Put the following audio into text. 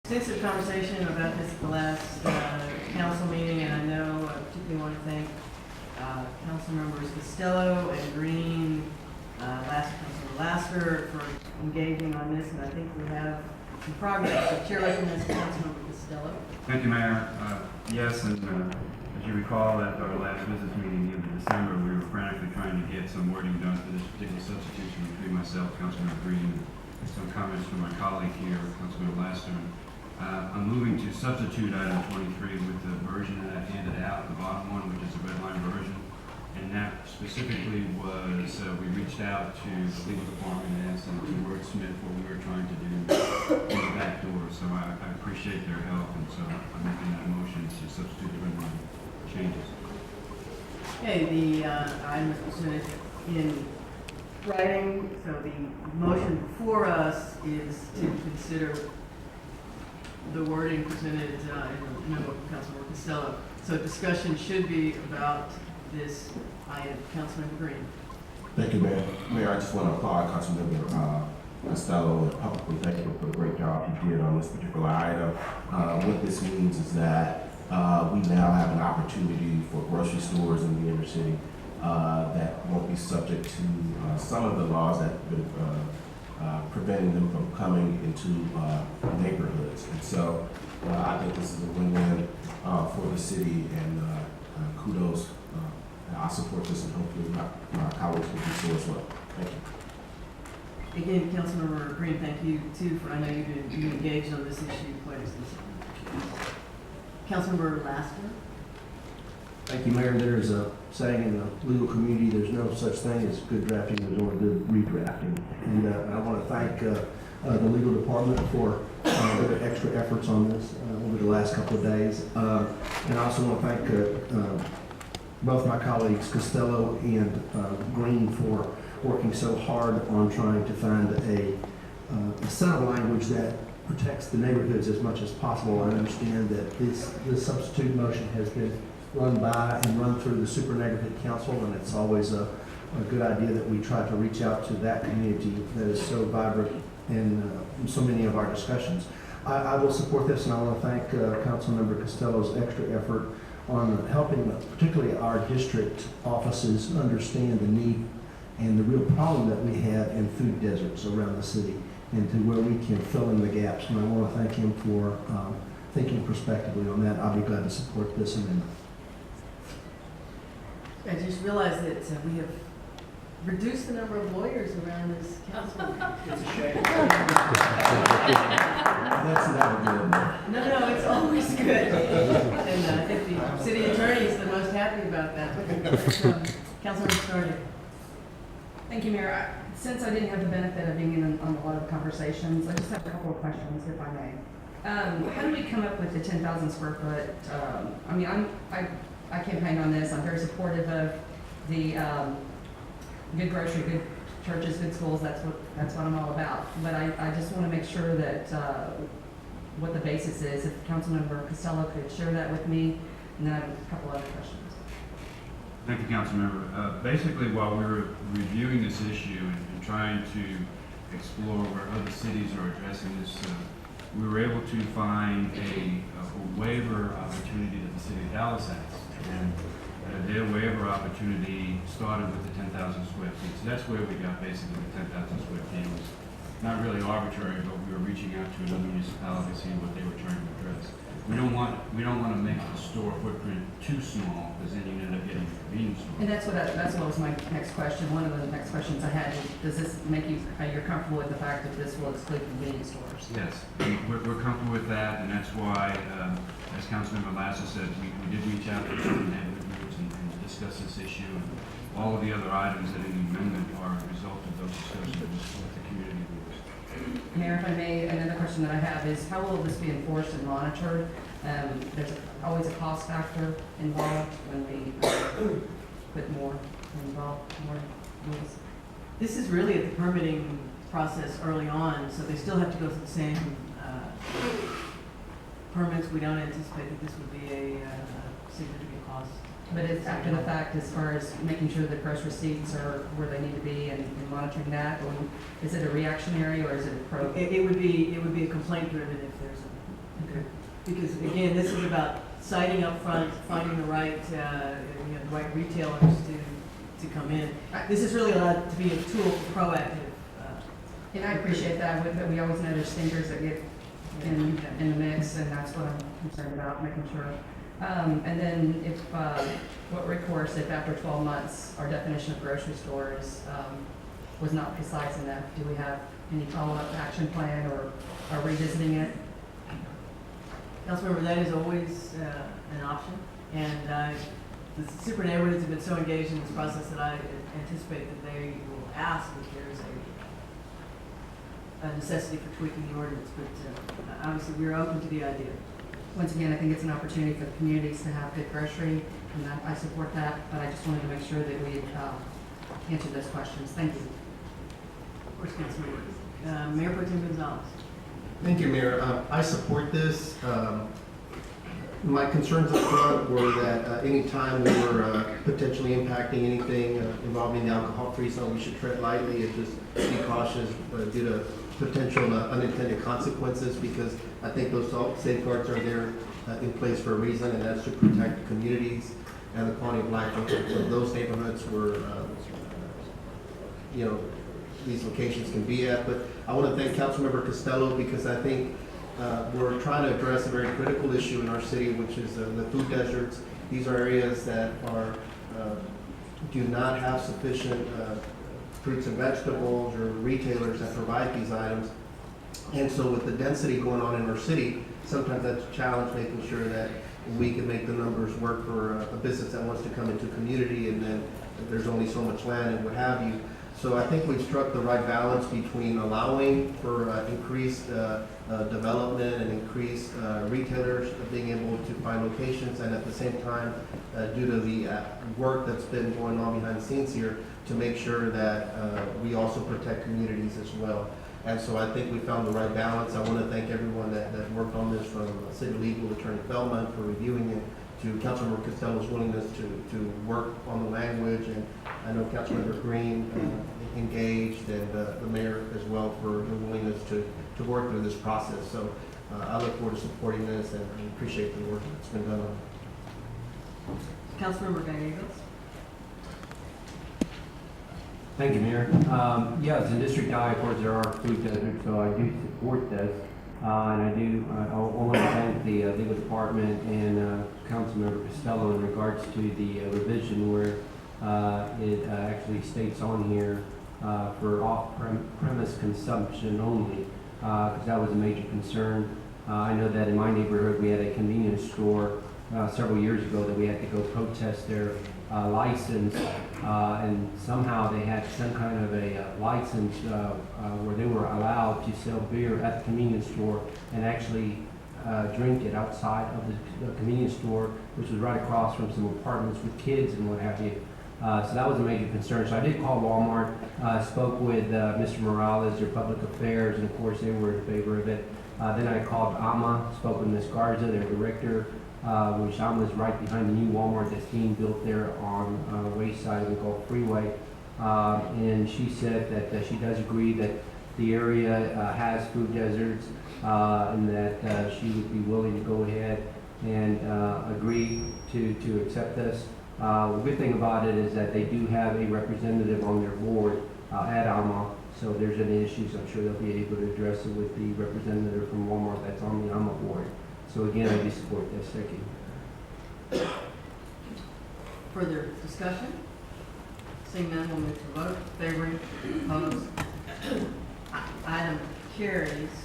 Extensive conversation about this at the last council meeting, and I know I particularly want to thank council members Costello and Green, Councilor Lasker for engaging on this, and I think we have some progress. The chair recommends Councilmember Costello. Thank you, Mayor. Yes, and as you recall, at our last business meeting in December, we were frantically trying to get some wording done for this particular substitution between myself, Councilmember Green, and some comments from my colleague here, Councilmember Lasker. I'm moving to substitute item 23 with the version that I handed out, the bottom one, which is the red line version. And that specifically was, we reached out to the legal department and asked them to wordsmith what we were trying to do in the back door. So I appreciate their help, and so I'm making that motion to substitute the red line changes. Okay, the item is presented in writing, so the motion before us is to consider the wording presented in the memo of Councilmember Costello. So discussion should be about this item. Councilmember Green. Thank you, Mayor. Mayor, I just want to applaud Councilmember Costello and publicly thank him for the great job he did on this particular item. What this means is that we now have an opportunity for grocery stores in the inner city that won't be subject to some of the laws that have been preventing them from coming into neighborhoods. And so I think this is a win-win for the city, and kudos. I support this, and hopefully my colleagues will do so as well. Thank you. Again, Councilmember Green, thank you too for, I know you engaged on this issue quite extensively. Councilmember Lasker. Thank you, Mayor. There's a saying in the legal community, there's no such thing as good drafting, there's only good redrafting. And I want to thank the legal department for their extra efforts on this over the last couple of days. And I also want to thank both my colleagues, Costello and Green, for working so hard on trying to find a set of language that protects the neighborhoods as much as possible. I understand that this substitute motion has been run by and run through the Super Neighborhood Council, and it's always a good idea that we try to reach out to that community that is so vibrant in so many of our discussions. I will support this, and I want to thank Councilmember Costello's extra effort on helping particularly our district offices understand the need and the real problem that we have in food deserts around the city, and to where we can fill in the gaps. And I want to thank him for thinking prospectively on that. I'll be glad to support this amendment. I just realized that we have reduced the number of lawyers around this council. It's a shame. That's never good. No, it's always good. And I think the city attorney is the most happy about that. Councilmember Stardy. Thank you, Mayor. Since I didn't have the benefit of being in on a lot of the conversations, I just have a couple of questions, if I may. How do we come up with the 10,000 square foot? I mean, I campaigned on this. I'm very supportive of the good grocery, good churches, good schools. That's what I'm all about. But I just want to make sure that what the basis is. If Councilmember Costello could share that with me, and then I have a couple other questions. Thank you, Councilmember. Basically, while we were reviewing this issue and trying to explore where other cities are addressing this, we were able to find a waiver opportunity that the city of Dallas has. And their waiver opportunity started with the 10,000 square feet. So that's where we got basically the 10,000 square feet. It was not really arbitrary, but we were reaching out to another municipality to see what they were trying to address. We don't want to make the store footprint too small, because then you end up getting a convenience store. And that's what was my next question. One of the next questions I had is, does this make you, you're comfortable with the fact that this will exclude convenience stores? Yes, we're comfortable with that, and that's why, as Councilmember Lasser said, we did reach out to certain neighborhood groups and discuss this issue, and all of the other items that in the amendment are a result of those discussions with the community groups. Mayor, if I may, another question that I have is, how will this be enforced and monitored? There's always a cost factor involved when we put more rules. This is really at the permitting process early on, so they still have to go through the same permits. We don't anticipate that this would be a significant cost. But it's after the fact, as far as making sure that gross receipts are where they need to be and monitoring that, or is it a reactionary or is it a pro? It would be a complaint driven if there's Okay. Because again, this is about citing up front, finding the right, the right retailers to come in. This is really allowed to be a tool for proactive. And I appreciate that, but we always know there's thinkers that get in the mix, and that's what I'm concerned about, making sure. And then if, what recourse if after 12 months, our definition of grocery store was not precise enough? Do we have any follow-up action plan or are revisiting it? Councilmember, that is always an option, and the super neighborhoods have been so engaged in this process that I anticipate that they will ask if there is a necessity for tweaking the ordinance, but obviously we're open to the idea. Once again, I think it's an opportunity for the communities to have good grocery, and I support that, but I just wanted to make sure that we answered those questions. Thank you. Of course, Councilmember. Mayor Pro Tem Gonzalez. Thank you, Mayor. I support this. My concerns up front were that any time we were potentially impacting anything involving the alcohol-free zone, we should tread lightly and just be cautious due to potential unintended consequences, because I think those safeguards are there in place for a reason, and that's to protect communities and the quality of life of those neighborhoods where these locations can be at. But I want to thank Councilmember Costello, because I think we're trying to address a very critical issue in our city, which is the food deserts. These are areas that do not have sufficient fruits and vegetables or retailers that provide these items. And so with the density going on in our city, sometimes that's a challenge, making sure that we can make the numbers work for a business that wants to come into community, and then there's only so much land and what have you. So I think we've struck the right balance between allowing for increased development and increased retailers being able to find locations, and at the same time, due to the work that's been going on behind the scenes here, to make sure that we also protect communities as well. And so I think we found the right balance. I want to thank everyone that worked on this, from City Legal Attorney Feldman for reviewing it, to Councilmember Costello's willingness to work on the language, and I know Councilmember Green engaged, and the mayor as well for the willingness to work through this process. So I look forward to supporting this, and I appreciate the work that's been done on it. Councilmember Gallegos. Thank you, Mayor. Yes, in District I, of course, there are food deserts, so I do support this. And I want to thank the legal department and Councilmember Costello in regards to the revision where it actually states on here for off-premise consumption only, because that was a major concern. I know that in my neighborhood we had a convenience store several years ago that we had to go protest their license, and somehow they had some kind of a license where they were allowed to sell beer at the convenience store and actually drink it outside of the convenience store, which was right across from some apartments with kids and what have you. So that was a major concern. So I did call Walmart, spoke with Mr. Morales, their public affairs, and of course they were in favor of it. Then I called AMA, spoke with Ms. Garza, their director, which AMA is right behind the new Walmart that's being built there on Wayside of the Gulf Freeway. And she said that she does agree that the area has food deserts, and that she would be willing to go ahead and agree to accept this. The good thing about it is that they do have a representative on their board at AMA, so if there's any issues, I'm sure they'll be able to address it with the representative from Walmart that's on the AMA board. So again, I do support this. Thank you. Further discussion? Seeing none, we'll move to vote. Favoring, opposed? Item carries.